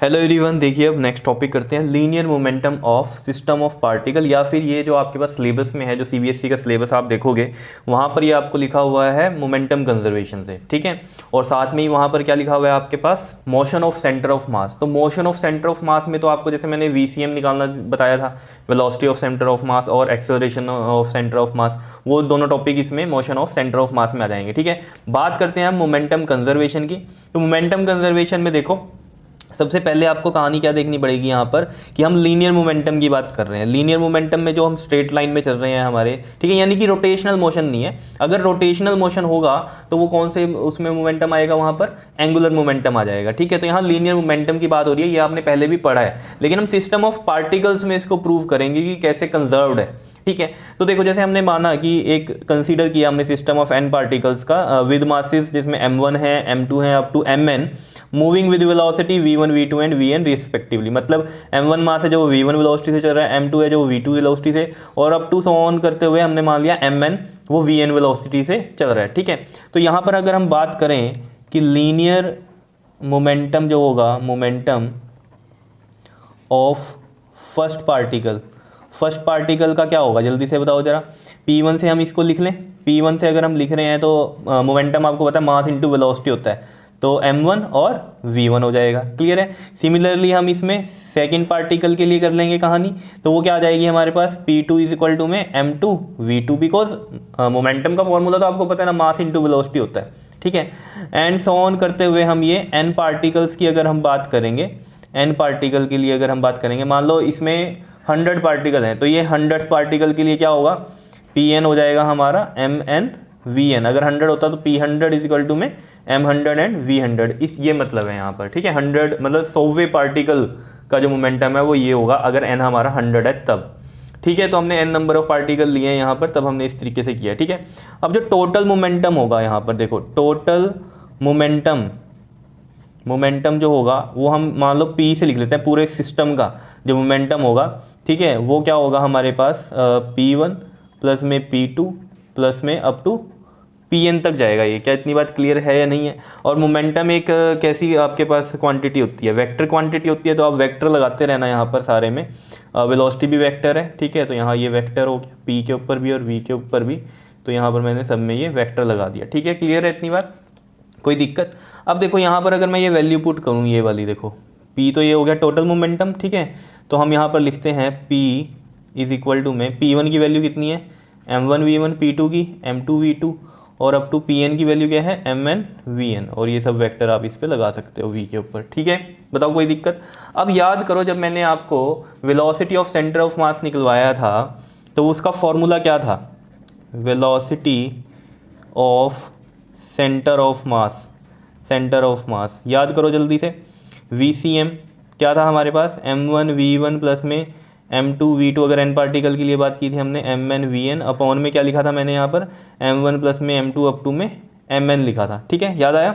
Hello everyone, देखिए अब next topic करते हैं linear momentum of system of particle, या फिर ये जो आपके पास सिलेबस में है, जो सीबीएसई का सिलेबस आप देखोगे वहाँ पर ये आपको लिखा हुआ है मोमेंटम कंजर्वेशन से, ठीक है। और साथ में ही वहाँ पर क्या लिखा हुआ है आपके पास, motion of centre of mass. तो motion of centre of mass में तो आपको जैसे मैंने वीसीएम निकालना बताया था, velocity of centre of mass और acceleration of centre of mass, वो दोनों टॉपिक इसमें motion of centre of mass में आ जाएंगे, ठीक है। बात करते हैं हम मोमेंटम कंजर्वेशन की। तो मोमेंटम कंजर्वेशन में देखो, सबसे पहले आपको कहानी क्या देखनी पड़ेगी यहाँ पर कि हम लीनियर मोमेंटम की बात कर रहे हैं। लीनियर मोमेंटम में जो हम स्ट्रेट लाइन में चल रहे हैं हमारे, ठीक है, यानी कि रोटेशनल मोशन नहीं है। अगर रोटेशनल मोशन होगा तो वो कौन से उसमें मोमेंटम आएगा, वहाँ पर एंगुलर मोमेंटम आ जाएगा, ठीक है। तो यहाँ लीनियर मोमेंटम की बात हो रही है, ये आपने पहले भी पढ़ा है, लेकिन हम सिस्टम ऑफ पार्टिकल्स में इसको प्रूव करेंगे कि कैसे कंजर्व्ड है, ठीक है। तो देखो, जैसे हमने माना कि एक कंसीडर किया हमने सिस्टम ऑफ एन पार्टिकल्स का विद मासेस जिसमें m1 है, m2 है, up to mn, moving with velocity v1 v2 and vn respectively. मतलब m1 मास है जो v1 वेलोसिटी से चल रहा है, m2 है जो v2 वेलोसिटी से, और अप टू सो ऑन करते हुए हमने मान लिया mn वो vn वेलोसिटी से चल रहा है, ठीक है। तो यहाँ पर अगर हम बात करें कि लीनियर मोमेंटम जो होगा, मोमेंटम ऑफ फर्स्ट पार्टिकल का क्या होगा, जल्दी से बताओ जरा। P1 से हम इसको लिख लें। P1 से अगर हम लिख रहे हैं तो मोमेंटम आपको पता है मास इंटू वेलोसिटी होता है, तो m1 और v1 हो जाएगा, क्लियर है। सिमिलरली हम इसमें सेकंड पार्टिकल के लिए कर लेंगे कहानी, तो वो क्या आ जाएगी हमारे पास, P2 इज इक्वल टू में m2 v2, बिकॉज मोमेंटम का फॉर्मूला तो आपको पता है ना, मास इंटू वेलोसिटी होता है, ठीक है। एंड सो ऑन करते हुए हम ये n पार्टिकल्स की अगर हम बात करेंगे, n पार्टिकल के लिए अगर हम बात करेंगे, मान लो इसमें 100 पार्टिकल हैं, तो ये 100 पार्टिकल के लिए क्या होगा, Pn हो जाएगा हमारा mn vn। अगर 100 होता तो P100 इज इक्वल टू में m100 एंड v100, इस ये मतलब है यहाँ पर, ठीक है। 100 मतलब 100वें पार्टिकल का जो मोमेंटम है वो ये होगा अगर n हमारा 100 है तब, ठीक है। तो हमने n नंबर ऑफ पार्टिकल लिए हैं यहाँ पर, तब हमने इस तरीके से किया, ठीक है। अब जो टोटल मोमेंटम होगा यहाँ पर देखो, टोटल मोमेंटम जो होगा वो हम मान लो P से लिख लेते हैं, पूरे सिस्टम का जो मोमेंटम होगा, ठीक है, वो क्या होगा हमारे पास, P1 प्लस में P2 प्लस में अप टू Pn तक जाएगा। ये क्या, इतनी बात क्लियर है या नहीं है। और मोमेंटम एक कैसी आपके पास क्वांटिटी होती है, वेक्टर क्वांटिटी होती है, तो आप वेक्टर लगाते रहना यहाँ पर सारे में। वेलोसिटी भी वेक्टर है, ठीक है, तो यहाँ ये वेक्टर हो गया P के ऊपर भी और V के ऊपर भी, तो यहाँ पर मैंने सब में ये वेक्टर लगा दिया, ठीक है। क्लियर है इतनी बात, कोई दिक्कत। अब देखो यहाँ पर अगर मैं ये वैल्यू पुट करूँ, ये वाली देखो, P तो ये हो गया टोटल मोमेंटम, ठीक है। तो हम यहाँ पर लिखते हैं P इज इक्वल टू में P1 की वैल्यू कितनी है, m1 v1, P2 की m2 v2, और अप टू Pn की वैल्यू क्या है, mn vn, और ये सब वेक्टर आप इस पे लगा सकते हो V के ऊपर, ठीक है। बताओ कोई दिक्कत। अब याद करो, जब मैंने आपको वेलोसिटी ऑफ सेंटर ऑफ मास निकलवाया था तो उसका फॉर्मूला क्या था, वेलोसिटी ऑफ सेंटर ऑफ मास, याद करो जल्दी से। VCM क्या था हमारे पास, m1 v1 प्लस में m2 v2, अगर n पार्टिकल के लिए बात की थी हमने mn vn, अपॉन में क्या लिखा था मैंने यहाँ पर, m1 प्लस में m2 अप टू में mn लिखा था, ठीक है, याद आया।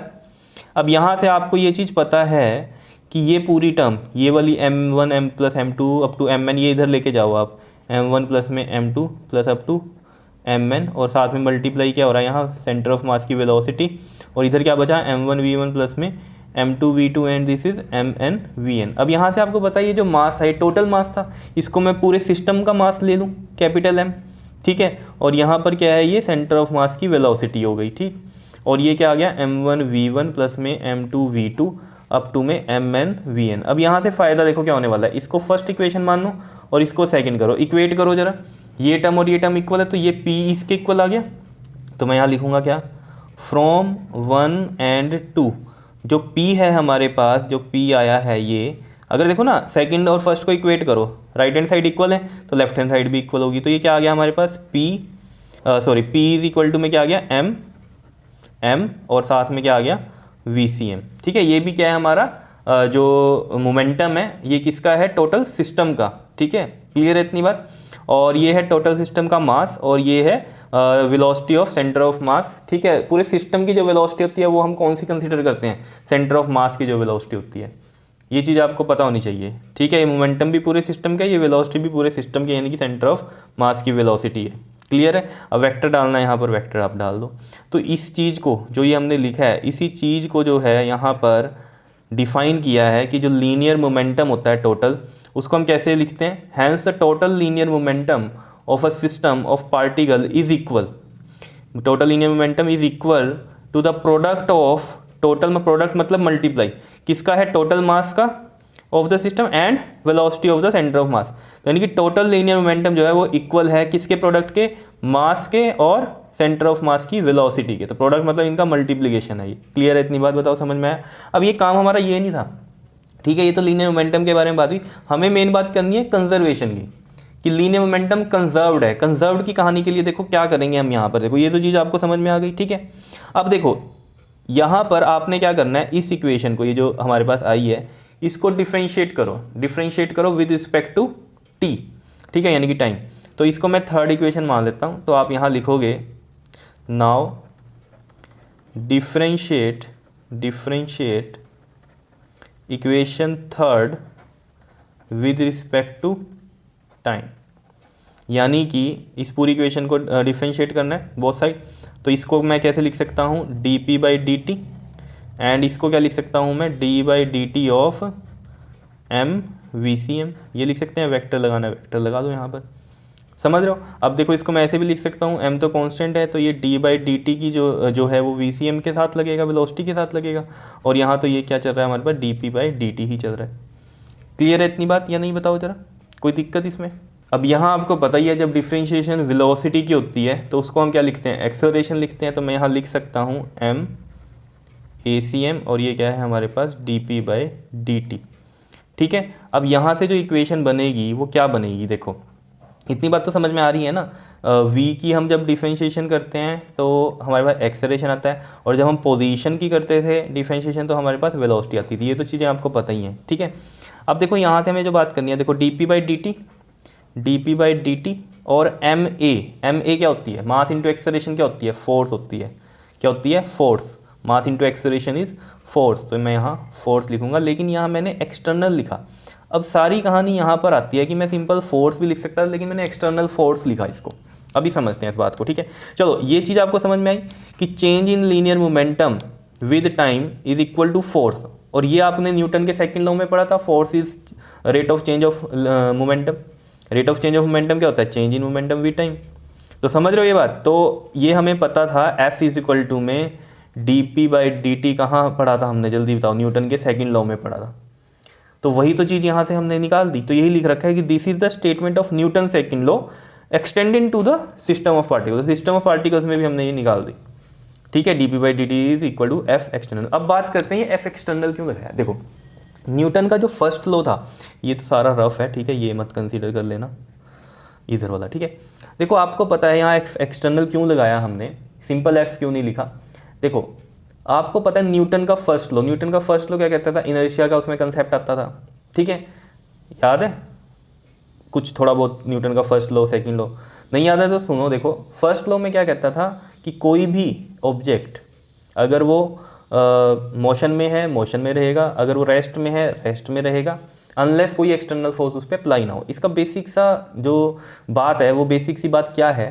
अब यहाँ से आपको ये चीज़ पता है कि ये पूरी टर्म, ये वाली m1 m plus m2 up to mn, ये इधर लेके जाओ आप, m1 प्लस में m2 plus up to mn, और साथ में मल्टीप्लाई क्या हो रहा है यहाँ, सेंटर ऑफ मास की वेलोसिटी, और इधर क्या बचा, m1 v1 प्लस में m2 v2 and this is mn vn। अब यहाँ से आपको पता है ये जो मास था, ये टोटल मास था, इसको मैं पूरे सिस्टम का मास ले लूँ, कैपिटल M, ठीक है। और यहाँ पर क्या है, ये सेंटर ऑफ मास की वेलोसिटी हो गई, ठीक। और ये क्या आ गया, m1 v1 प्लस में m2 v2 अप टू में mn vn। अब यहाँ से फ़ायदा देखो क्या होने वाला है, इसको फर्स्ट इक्वेशन मान लो और इसको सेकंड करो, इक्वेट करो जरा, ये टर्म और ये टर्म इक्वल है, तो ये P इसके इक्वल आ गया। तो मैं यहाँ लिखूँगा क्या, फ्रॉम 1 एंड 2, जो P है हमारे पास, जो P आया है ये, अगर देखो ना सेकंड और फर्स्ट को इक्वेट करो, राइट हैंड साइड इक्वल है तो लेफ्ट हैंड साइड भी इक्वल होगी, तो ये क्या आ गया हमारे पास, P इज इक्वल टू में क्या आ गया, m, और साथ में क्या आ गया, VCM, ठीक है। ये भी क्या है हमारा जो मोमेंटम है, ये किसका है, टोटल सिस्टम का, ठीक है। क्लियर है इतनी बात। और ये है टोटल सिस्टम का मास, और ये है वेलोसिटी ऑफ सेंटर ऑफ मास, ठीक है। पूरे सिस्टम की जो वेलोसिटी होती है वो हम कौन सी कंसीडर करते हैं, सेंटर ऑफ मास की जो वेलोसिटी होती है, ये चीज़ आपको पता होनी चाहिए, ठीक है। ये मोमेंटम भी पूरे सिस्टम का, ये वेलोसिटी भी पूरे सिस्टम की, यानी कि सेंटर ऑफ मास की वेलोसिटी है, क्लियर है। अब वेक्टर डालना है यहाँ पर, वेक्टर आप डाल दो। तो इस चीज़ को जो ये हमने लिखा है, इसी चीज़ को जो है यहाँ पर डिफाइन किया है कि जो लीनियर मोमेंटम होता है टोटल, उसको हम कैसे लिखते हैं, hence the total linear momentum of a system of particle is equal, total linear momentum is equal to the product of, total में प्रोडक्ट मतलब मल्टीप्लाई किसका है, टोटल मास का of the system and velocity of the centre of mass. तो यानी कि total linear momentum जो है वो इक्वल है किसके, प्रोडक्ट के, मास के और सेंटर ऑफ मास की वेलोसिटी के। तो प्रोडक्ट मतलब इनका मल्टीप्लिकेशन है। ये क्लियर है, इतनी बात बताओ समझ में आया। अब ये काम हमारा ये नहीं था, ठीक है, ये तो लीनियर मोमेंटम के बारे में बात हुई। हमें मेन बात करनी है कंजर्वेशन की, कि लीनियर मोमेंटम कंजर्व्ड है। कंजर्व्ड की कहानी के लिए देखो क्या करेंगे हम यहाँ पर, देखो ये तो चीज़ आपको समझ में आ गई, ठीक है। अब देखो यहाँ पर आपने क्या करना है, इस इक्वेशन को, ये जो हमारे पास आई है, इसको डिफ्रेंशिएट करो विद रिस्पेक्ट टू टी, ठीक है, यानी कि टाइम। तो इसको मैं थर्ड इक्वेशन मान लेता हूँ। तो आप यहाँ लिखोगे now differentiate equation third with respect to time, यानी कि इस पूरी इक्वेशन को डिफ्रेंशिएट करना है बोथ साइड। तो इसको मैं कैसे लिख सकता हूँ, dp/dt, एंड इसको क्या लिख सकता हूँ मैं, d/dt ऑफ mvcm, ये लिख सकते हैं। वेक्टर लगाना है, वेक्टर लगा दो यहाँ पर, समझ रहे हो। अब देखो इसको मैं ऐसे भी लिख सकता हूँ, m तो कांस्टेंट है, तो ये d/dt की जो है वो vcm के साथ लगेगा, वेलोसिटी के साथ लगेगा। और यहाँ तो ये क्या चल रहा है हमारे पास, dp/dt ही चल रहा है। क्लियर है इतनी बात या नहीं, बताओ ज़रा, कोई दिक्कत इसमें। अब यहाँ आपको पता ही है, जब डिफ्रेंशिएशन वेलोसिटी की होती है तो उसको हम क्या लिखते हैं, एक्सेलरेशन लिखते हैं। तो मैं यहाँ लिख सकता हूँ m/acm, और ये क्या है हमारे पास, dp/dt, ठीक है। अब यहाँ से जो इक्वेशन बनेगी वो क्या बनेगी, देखो इतनी बात तो समझ में आ रही है ना। v की हम जब डिफ्रेंशिएशन करते हैं तो हमारे पास एक्सेलरेशन आता है, और जब हम पोजीशन की करते थे डिफ्रेंशिएशन तो हमारे पास वेलोसिटी आती थी। ये तो चीज़ें आपको पता ही हैं, ठीक है। अब देखो यहाँ से हमें जो बात करनी है, देखो dp/dt और ma क्या होती है, मास इंटू एक्सेलरेशन क्या होती है, फोर्स होती है। क्या होती है, force. Mass into acceleration is force. तो मैं यहाँ फोर्स लिखूंगा, लेकिन यहाँ मैंने एक्सटर्नल लिखा। अब सारी कहानी यहाँ पर आती है कि मैं सिंपल फोर्स भी लिख सकता था, लेकिन मैंने एक्सटर्नल फोर्स लिखा इसको। अभी समझते हैं इस बात को, ठीक है। चलो ये चीज़ आपको समझ में आई कि change in linear momentum with time is equal to force. और ये आपने न्यूटन के सेकंड लॉ में पढ़ा था, force is rate of change of momentum. Rate of change of momentum क्या होता है, change in momentum with time. तो समझ रहे हो ये बात। तो ये हमें पता था F इज इक्वल टू में dp/dt कहाँ पढ़ा था हमने, जल्दी बताओ, न्यूटन के सेकंड लॉ में पढ़ा था। तो वही तो चीज़ यहाँ से हमने निकाल दी। तो यही लिख रखा है कि this is the statement of Newton second law extended to the system of particles. System of particles में भी हमने ये निकाल दी, ठीक है। dp/dt is equal to F external. अब बात करते हैं ये F एक्सटर्नल क्यों लगाया। देखो न्यूटन का जो फर्स्ट लॉ था, ये तो सारा रफ है, ठीक है, ये मत कंसीडर कर लेना, इधर वाला, ठीक है। देखो आपको पता है यहाँ एक्सटर्नल क्यों लगाया हमने, सिंपल F क्यों नहीं लिखा। देखो आपको पता है न्यूटन का फर्स्ट लॉ क्या कहता था, इनर्शिया का उसमें कंसेप्ट आता था, ठीक है, याद है कुछ थोड़ा बहुत न्यूटन का फर्स्ट लॉ सेकंड लॉ। नहीं याद है तो सुनो, देखो फर्स्ट लॉ में क्या कहता था कि कोई भी ऑब्जेक्ट अगर वो मोशन में है, मोशन में रहेगा, अगर वो रेस्ट में है, रेस्ट में रहेगा, अनलेस कोई एक्सटर्नल फोर्स उस पर अप्लाई ना हो। इसका बेसिक सा जो बात है, वो बेसिक सी बात क्या है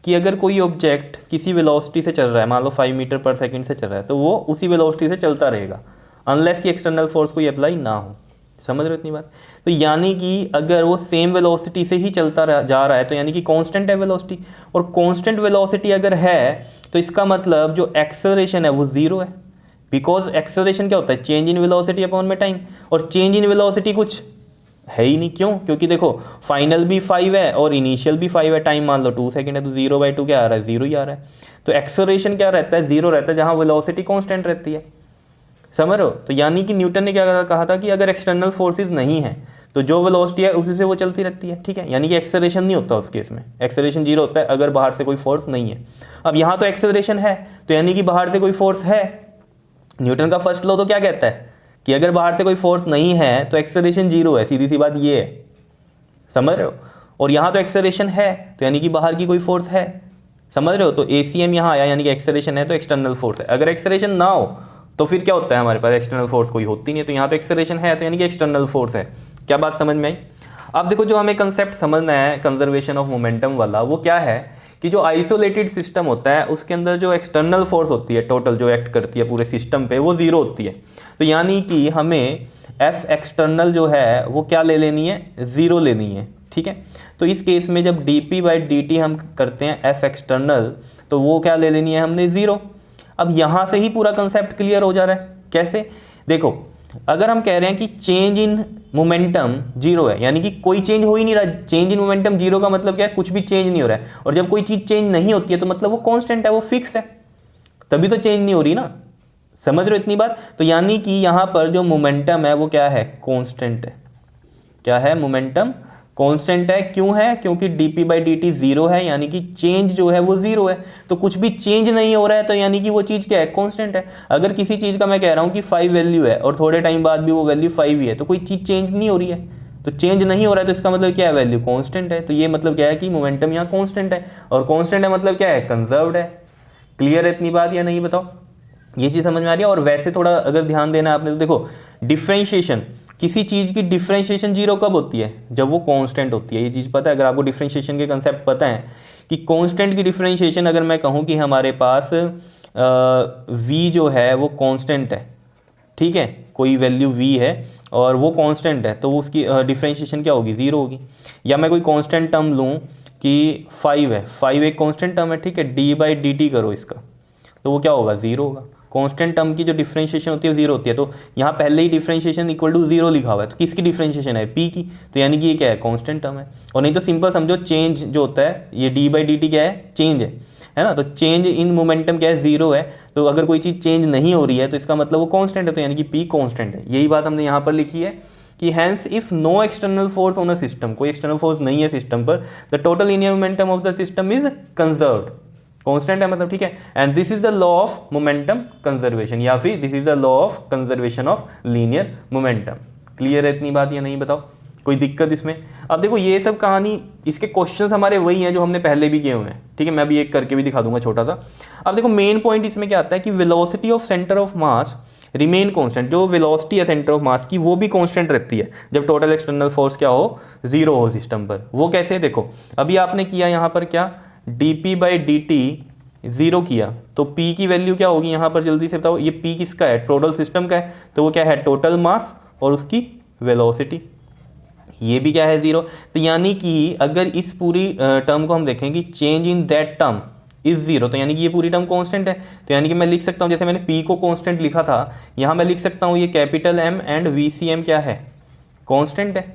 कि अगर कोई ऑब्जेक्ट किसी वेलोसिटी से चल रहा है, मान लो 5 मीटर पर सेकंड से चल रहा है, तो वो उसी वेलोसिटी से चलता रहेगा अनलेस कि एक्सटर्नल फोर्स कोई अप्लाई ना हो। समझ रहे हो इतनी बात। तो यानी कि अगर वो सेम वेलोसिटी से ही चलता जा रहा है तो यानी कि कांस्टेंट है वेलोसिटी, और कांस्टेंट वेलोसिटी अगर है तो इसका मतलब जो एक्सेलरेशन है वो जीरो है, बिकॉज एक्सेलरेशन क्या होता है, चेंज इन वेलोसिटी अपॉन में टाइम, और चेंज इन वेलोसिटी कुछ है ही नहीं। क्यों, क्योंकि देखो फाइनल भी 5 है और इनिशियल भी 5 है, टाइम मान लो 2 सेकंड है, तो 0/2 क्या आ रहा है, 0 ही आ रहा है। तो एक्सेलरेशन क्या रहता है, 0 रहता है, जहाँ वेलोसिटी कांस्टेंट रहती है। समझ रहे हो। तो यानी कि न्यूटन ने क्या कहा था कि अगर एक्सटर्नल फोर्सेज नहीं है तो जो वेलोसिटी है उसी से वो चलती रहती है, ठीक है। यानी कि एक्सेलरेशन नहीं होता उस केस में, एक्सेलरेशन 0 होता है अगर बाहर से कोई फोर्स नहीं है। अब यहाँ तो एक्सेलरेशन है, तो यानी कि बाहर से कोई फोर्स है। न्यूटन का फर्स्ट लॉ तो क्या कहता है कि अगर बाहर से कोई फोर्स नहीं है तो एक्सेलरेशन 0 है, सीधी सी बात ये है। समझ रहे हो। और यहाँ तो एक्सेलरेशन है, तो यानी कि बाहर की कोई फोर्स है। समझ रहे हो। तो ACM यहाँ आया, यानी कि एक्सेलरेशन है तो एक्सटर्नल फोर्स है। अगर एक्सेलरेशन ना हो तो फिर क्या होता है, हमारे पास एक्सटर्नल फोर्स कोई होती नहीं है। तो यहाँ तो एक्सेलरेशन है तो यानी कि एक्सटर्नल फोर्स है। क्या बात समझ में आई। अब देखो जो हमें कंसेप्ट समझना है कंजर्वेशन ऑफ मोमेंटम वाला, वो क्या है कि जो आइसोलेटेड सिस्टम होता है उसके अंदर जो एक्सटर्नल फोर्स होती है टोटल जो एक्ट करती है पूरे सिस्टम पे वो ज़ीरो होती है। तो यानी कि हमें एफ एक्सटर्नल जो है वो क्या ले लेनी है, ज़ीरो लेनी है, ठीक है। तो इस केस में जब dp/dt हम करते हैं एफ एक्सटर्नल तो वो क्या ले लेनी है हमने, ज़ीरो। अब यहाँ से ही पूरा कंसेप्ट क्लियर हो जा रहा है। कैसे, देखो अगर हम कह रहे हैं कि चेंज इन मोमेंटम जीरो है, यानी कि कोई चेंज हो ही नहीं रहा, चेंज इन मोमेंटम जीरो का मतलब क्या है, कुछ भी चेंज नहीं हो रहा है। और जब कोई चीज़ चेंज नहीं होती है तो मतलब वो कांस्टेंट है, वो फिक्स है, तभी तो चेंज नहीं हो रही ना। समझ रहे हो इतनी बात। तो यानी कि यहाँ पर जो मोमेंटम है वो क्या है, कांस्टेंट है। क्या है, मोमेंटम कांस्टेंट है। क्यों है, क्योंकि dp/dt जीरो है, यानी कि चेंज जो है वो जीरो है। तो कुछ भी चेंज नहीं हो रहा है तो यानी कि वो चीज़ क्या है, कांस्टेंट है। अगर किसी चीज़ का मैं कह रहा हूँ कि 5 वैल्यू है और थोड़े टाइम बाद भी वो वैल्यू 5 ही है तो कोई चीज़ चेंज नहीं हो रही है। तो चेंज नहीं हो रहा है तो इसका मतलब क्या है, वैल्यू कांस्टेंट है। तो ये मतलब क्या है कि मोमेंटम यहाँ कांस्टेंट है, और कांस्टेंट है मतलब क्या है, कंजर्व्ड है। क्लियर है इतनी बात या नहीं, बताओ ये चीज़ समझ में आ रही है। और वैसे थोड़ा अगर ध्यान देना है आपने तो देखो डिफरेंशिएशन, किसी चीज़ की डिफरेंशिएशन जीरो कब होती है, जब वो कांस्टेंट होती है। ये चीज़ पता है, अगर आपको डिफरेंशिएशन के कंसेप्ट पता है कि कांस्टेंट की डिफरेंशिएशन, अगर मैं कहूँ कि हमारे पास v जो है वो कांस्टेंट है, ठीक है, कोई वैल्यू v है और वो कांस्टेंट है तो वो उसकी डिफरेंशिएशन क्या होगी, ज़ीरो होगी। या मैं कोई कांस्टेंट टर्म लूँ कि 5 है, 5 एक कांस्टेंट टर्म है, ठीक है, d/dt करो इसका तो वो क्या होगा, ज़ीरो होगा। कांस्टेंट टर्म की जो डिफरेंशिएशन होती है ज़ीरो होती है। तो यहाँ पहले ही डिफरेंशिएशन इक्वल टू ज़ीरो लिखा हुआ है, तो किसकी डिफरेंशिएशन है, p की। तो यानी कि ये क्या है, कांस्टेंट टर्म है। और नहीं तो सिंपल समझो, चेंज जो होता है ये d/dt क्या है, चेंज है ना। तो चेंज इन मोमेंटम क्या है, ज़ीरो है। तो अगर कोई चीज़ चेंज नहीं हो रही है तो इसका मतलब वो कांस्टेंट है, तो यानी कि p कांस्टेंट है। यही बात हमने यहाँ पर लिखी है कि hence if no external force on a system, कोई एक्सटर्नल फोर्स नहीं है सिस्टम पर, the total linear momentum of the system is conserved, constant है मतलब, ठीक है। And this is the law of momentum conservation, या फिर this is the law of conservation of linear momentum. Clear है इतनी बात या नहीं, बताओ कोई दिक्कत इसमें। अब देखो ये सब कहानी, इसके क्वेश्चंस हमारे वही हैं जो हमने पहले भी किए हुए हैं, ठीक है। मैं भी एक करके भी दिखा दूंगा छोटा सा। अब देखो मेन पॉइंट इसमें क्या आता है कि velocity of centre of mass remain constant. जो वेलोसिटी है सेंटर ऑफ मास की वो भी कांस्टेंट रहती है जब टोटल एक्सटर्नल फोर्स क्या हो, जीरो हो सिस्टम पर। वो कैसे, देखो अभी आपने किया यहाँ पर क्या, dp/dt जीरो किया तो p की वैल्यू क्या होगी यहाँ पर, जल्दी से बताओ। ये p किसका है, टोटल सिस्टम का है, तो वो क्या है, टोटल मास और उसकी वेलोसिटी, ये भी क्या है, जीरो। तो यानी कि अगर इस पूरी टर्म को हम देखें कि change in that term is zero, तो यानी कि ये पूरी टर्म कांस्टेंट है। तो यानी कि मैं लिख सकता हूँ, जैसे मैंने p को कांस्टेंट लिखा था, यहाँ मैं लिख सकता हूँ ये कैपिटल M एंड VCM क्या है, कांस्टेंट है।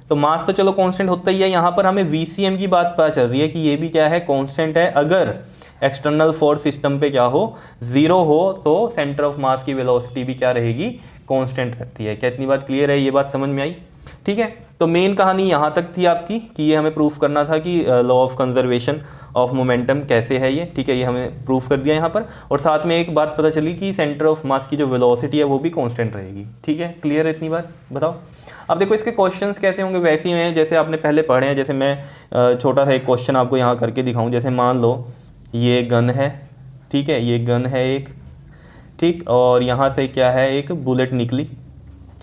तो मास तो चलो कांस्टेंट होता ही है, यहाँ पर हमें VCM की बात पता चल रही है कि ये भी क्या है, कांस्टेंट है। अगर एक्सटर्नल फोर्स सिस्टम पे क्या हो, जीरो हो, तो सेंटर ऑफ मास की वेलोसिटी भी क्या रहेगी, कांस्टेंट रहती है। क्या इतनी बात क्लियर है, ये बात समझ में आई, ठीक है। तो मेन कहानी यहाँ तक थी आपकी कि ये हमें प्रूफ करना था कि law of conservation of momentum कैसे है ये, ठीक है, ये हमें प्रूफ कर दिया यहाँ पर। और साथ में एक बात पता चली कि सेंटर ऑफ मास की जो वेलोसिटी है वो भी कांस्टेंट रहेगी, ठीक है। क्लियर है इतनी बात, बताओ। अब देखो इसके क्वेश्चंस कैसे होंगे, वैसे ही हैं जैसे आपने पहले पढ़े हैं। जैसे मैं छोटा सा एक क्वेश्चन आपको यहाँ करके दिखाऊँ। जैसे मान लो ये गन है, ठीक है, ये गन है एक, ठीक, और यहाँ से क्या है, एक बुलेट निकली,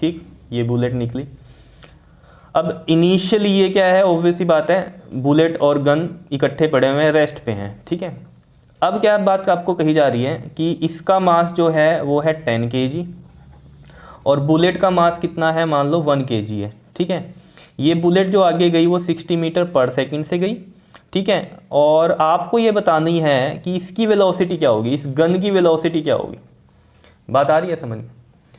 ठीक, ये बुलेट निकली। अब इनिशियली ये क्या है, ऑब्वियस ही बात है, बुलेट और गन इकट्ठे पड़े हुए हैं, रेस्ट पे हैं, ठीक है। अब क्या बात आपको कही जा रही है कि इसका मास जो है वो है 10 kg और बुलेट का मास कितना है, मान लो 1 kg है, ठीक है। ये बुलेट जो आगे गई वो 60 मीटर पर सेकेंड से गई, ठीक है। और आपको ये बतानी है कि इसकी वेलोसिटी क्या होगी, इस गन की वेलोसिटी क्या होगी। बात आ रही है समझ में,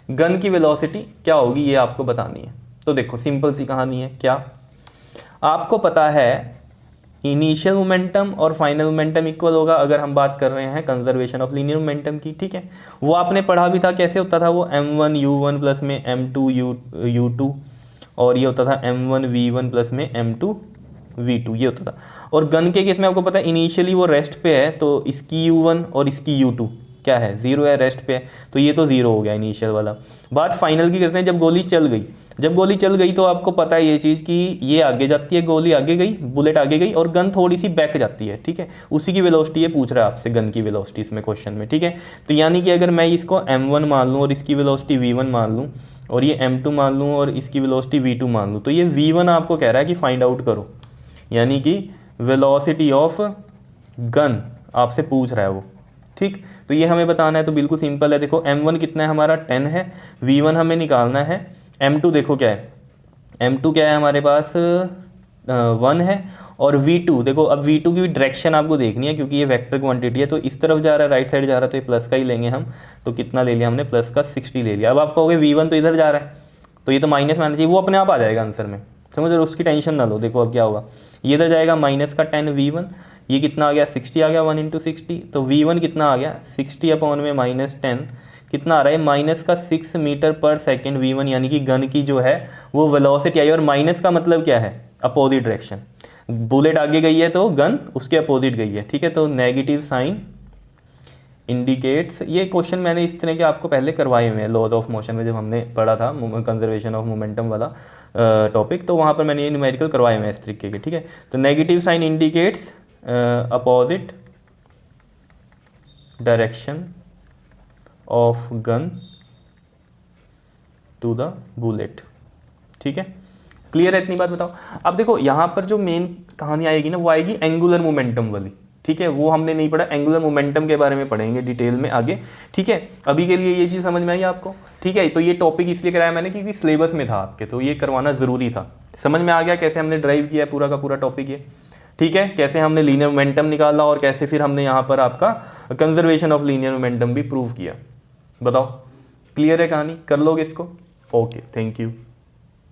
गन की वेलोसिटी क्या होगी ये आपको बतानी है। तो देखो सिंपल सी कहानी है, क्या आपको पता है इनिशियल मोमेंटम और फाइनल मोमेंटम इक्वल होगा अगर हम बात कर रहे हैं कंजर्वेशन ऑफ लीनियर मोमेंटम की, ठीक है। वो आपने पढ़ा भी था, कैसे होता था वो, m1 u1 प्लस में m2 u2, और ये होता था m1 v1 प्लस में m2 v2, ये होता था। और गन के केस में आपको पता है इनिशियली वो रेस्ट पे है, तो इसकी u1 और इसकी u2 क्या है, जीरो है, रेस्ट पे है, तो ये तो जीरो हो गया इनिशियल वाला। बात फाइनल की करते हैं, जब गोली चल गई, जब गोली चल गई तो आपको पता है ये चीज़ कि ये आगे जाती है, गोली आगे गई, बुलेट आगे गई, और गन थोड़ी सी बैक जाती है, ठीक है। उसी की वेलोसिटी ये पूछ रहा है आपसे, गन की वेलोसिटी इसमें क्वेश्चन में, ठीक है। तो यानी कि अगर मैं इसको m1 मान लूँ और इसकी वेलोसिटी v1 मान लूँ, और ये m2 मान लूँ और इसकी वेलोसिटी v2 मान लूँ, तो ये v1 आपको कह रहा है कि फाइंड आउट करो, यानी कि वेलोसिटी ऑफ गन आपसे पूछ रहा है वो, ठीक। तो ये हमें बताना है, तो बिल्कुल सिंपल है। देखो m1 कितना है हमारा 10 है, v1 हमें निकालना है, m2 देखो क्या है, m2 क्या है हमारे पास 1 है, और v2 देखो, अब v2 की भी डायरेक्शन आपको देखनी है क्योंकि ये वेक्टर क्वांटिटी है, तो इस तरफ जा रहा है, राइट साइड जा रहा है, तो ये प्लस का ही लेंगे हम। तो कितना ले लिया हमने, प्लस का 60 ले लिया। अब आप कहोगे v1 तो इधर जा रहा है, तो ये तो माइनस में आना चाहिए, वो अपने आप आ जाएगा आंसर में, समझ रहे हो, उसकी टेंशन ना लो। देखो अब क्या होगा, ये इधर जाएगा माइनस का 10 v1, ये कितना आ गया 60 आ गया, 1 इंटू 60, तो v1 कितना आ गया 60 अपॉन में माइनस 10, कितना आ रहा है माइनस का 6 मीटर पर सेकेंड v1, यानी कि गन की जो है वो वेलोसिटी आई। और माइनस का मतलब क्या है, अपोजिट डायरेक्शन, बुलेट आगे गई है तो गन उसके अपोजिट गई है, ठीक है। तो नेगेटिव साइन इंडिकेट्स, ये क्वेश्चन मैंने इस तरह के आपको पहले करवाए हुए हैं लॉज ऑफ मोशन में, जब हमने पढ़ा था कंजर्वेशन ऑफ मोमेंटम वाला टॉपिक, तो वहाँ पर मैंने ये न्यूमेरिकल करवाए हुए हैं इस तरीके के, ठीक है। तो negative sign indicates opposite direction of gun to the bullet, ठीक है। क्लियर है इतनी बात, बताओ। अब देखो यहाँ पर जो मेन कहानी आएगी ना, वो आएगी एंगुलर मोमेंटम वाली, ठीक है। वो हमने नहीं पढ़ा, एंगुलर मोमेंटम के बारे में पढ़ेंगे डिटेल में आगे, ठीक है। अभी के लिए ये चीज़ समझ में आई आपको, ठीक है। तो ये टॉपिक इसलिए कराया मैंने क्योंकि सिलेबस में था आपके, तो ये करवाना ज़रूरी था। समझ में आ गया कैसे हमने ड्राइव किया है पूरा का पूरा टॉपिक ये, ठीक है। कैसे हमने लीनियर मोमेंटम निकाला और कैसे फिर हमने यहाँ पर आपका कंजर्वेशन ऑफ लीनियर मोमेंटम भी प्रूव किया। बताओ क्लियर है कहानी, कर लोगे इसको? Okay, thank you.